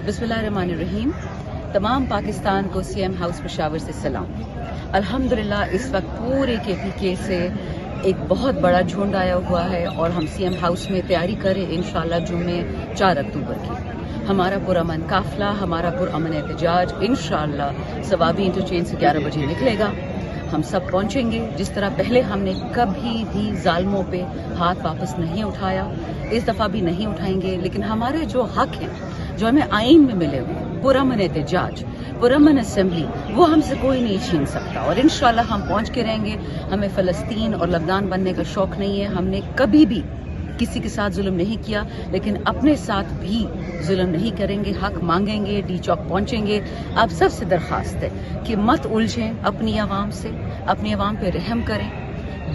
बिस्मिल्लाहिर्रहमानिर्रहीम। तमाम पाकिस्तान को सीएम हाउस पेशावर से सलाम। अल्हम्दुलिल्लाह इस वक्त पूरे KPK से एक बहुत बड़ा झुंड आया हुआ है और हम सीएम हाउस में तैयारी करें इंशाअल्लाह जुम्मे 4 अक्टूबर की। हमारा पुरअमन काफिला, हमारा पुरअमन एहतजाज इंशाअल्लाह सवाबी इंटरचेंज से 11 बजे निकलेगा। हम सब पहुंचेंगे। जिस तरह पहले हमने कभी भी जालिमों पे हाथ वापस नहीं उठाया, इस दफ़ा भी नहीं उठाएंगे। लेकिन हमारे जो हक हैं, जो हमें आईन में मिले हुए, पुरअमन एहतजाज, पुरअमन असेंबली, वो हमसे कोई नहीं छीन सकता। और इंशाअल्लाह हम पहुंच के रहेंगे। हमें फ़लस्तीन और लबनान बनने का शौक़ नहीं है। हमने कभी भी किसी के साथ जुल्म नहीं किया, लेकिन अपने साथ भी जुल्म नहीं करेंगे। हक मांगेंगे, डी चौक पहुंचेंगे। आप सबसे दरख्वास्त है कि मत उलझें अपनी आवाम से, अपनी आवाम पे रहम करें।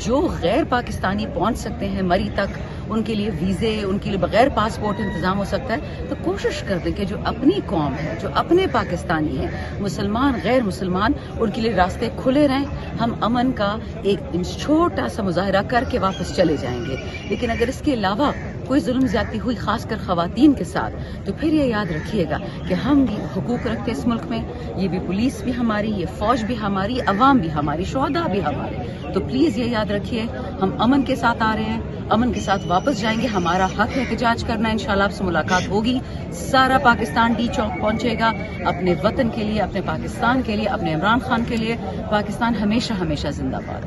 जो गैर पाकिस्तानी पहुंच सकते हैं मरी तक, उनके लिए वीज़े, उनके लिए बगैर पासपोर्ट इंतज़ाम हो सकता है, तो कोशिश कर दें कि जो अपनी कौम है, जो अपने पाकिस्तानी हैं, मुसलमान गैर मुसलमान, उनके लिए रास्ते खुले रहें। हम अमन का एक छोटा सा मुजाहरा करके वापस चले जाएंगे। लेकिन अगर इसके अलावा कोई जुल्म ज्यादती हुई, खासकर खवातीन के साथ, तो फिर ये याद रखिएगा कि हम भी हुकूक रखते हैं इस मुल्क में। ये भी पुलिस भी हमारी, ये फौज भी हमारी, अवाम भी हमारी, शुहदा भी हमारे। तो प्लीज़ ये याद रखिए, हम अमन के साथ आ रहे हैं, अमन के साथ वापस जाएंगे। हमारा हक है एहतजाज करना। इंशाल्लाह आपसे मुलाकात होगी। सारा पाकिस्तान डी चौक पहुंचेगा अपने वतन के लिए, अपने पाकिस्तान के लिए, अपने इमरान खान के लिए। पाकिस्तान हमेशा हमेशा जिंदाबाद।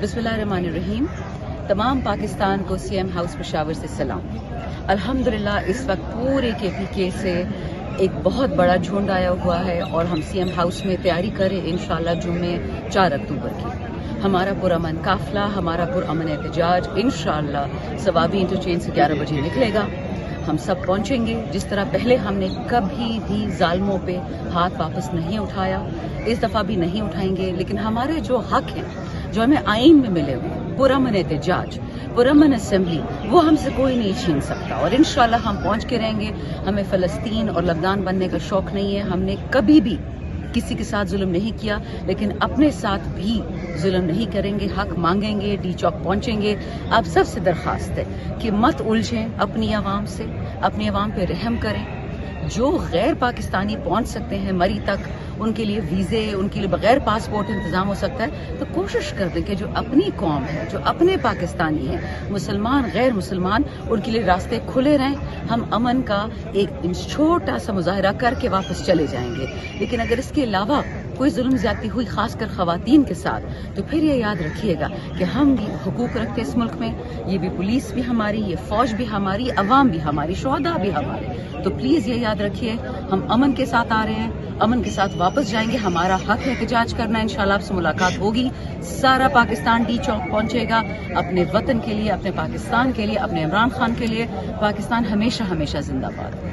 बिस्मिल्लाहिर्रहमानिर्रहीम। तमाम पाकिस्तान को सीएम हाउस पेशावर से सलाम। अल्हम्दुलिल्लाह इस वक्त पूरे KPK से एक बहुत बड़ा झुंड आया हुआ है और हम सीएम हाउस में तैयारी करें इंशाअल्लाह जुम्मे 4 अक्टूबर की। हमारा पुरअमन काफिला, हमारा पुरअमन एहतजाज इंशाअल्लाह सवाबी इंटरचेंज से 11 बजे निकलेगा। हम सब पहुंचेंगे। जिस तरह पहले हमने कभी भी जालिमों पे हाथ वापस नहीं उठाया, इस दफ़ा भी नहीं उठाएंगे। लेकिन हमारे जो हक हैं, जो हमें आईन में मिले हुए, पुरअमन एहतजाज, पुरअमन असेंबली, वो हमसे कोई नहीं छीन सकता। और इंशाअल्लाह हम पहुंच के रहेंगे। हमें फ़लस्तीन और लबनान बनने का शौक़ नहीं है। हमने कभी भी किसी के साथ जुल्म नहीं किया, लेकिन अपने साथ भी जुल्म नहीं करेंगे। हक मांगेंगे, डी चौक पहुंचेंगे। आप सबसे दरख्वास्त है कि मत उलझें अपनी आवाम से, अपनी आवाम पे रहम करें। जो गैर पाकिस्तानी पहुंच सकते हैं मरी तक, उनके लिए वीज़े, उनके लिए बगैर पासपोर्ट इंतज़ाम हो सकता है, तो कोशिश कर दें कि जो अपनी कौम है, जो अपने पाकिस्तानी हैं, मुसलमान गैर मुसलमान, उनके लिए रास्ते खुले रहें। हम अमन का एक छोटा सा मुजाहरा करके वापस चले जाएंगे। लेकिन अगर इसके अलावा कोई जुल्म ज्यादती हुई, खासकर खवातीन के साथ, तो फिर ये याद रखिएगा कि हम भी हुकूक रखते हैं इस मुल्क में। ये भी पुलिस भी हमारी, ये फौज भी हमारी, अवाम भी हमारी, शुहदा भी हमारे। तो प्लीज़ ये याद रखिए, हम अमन के साथ आ रहे हैं, अमन के साथ वापस जाएंगे। हमारा हक है एहतजाज करना। इंशाअल्लाह आपसे मुलाकात होगी। सारा पाकिस्तान डी चौक पहुंचेगा अपने वतन के लिए, अपने पाकिस्तान के लिए, अपने इमरान खान के लिए। पाकिस्तान हमेशा हमेशा जिंदाबाद।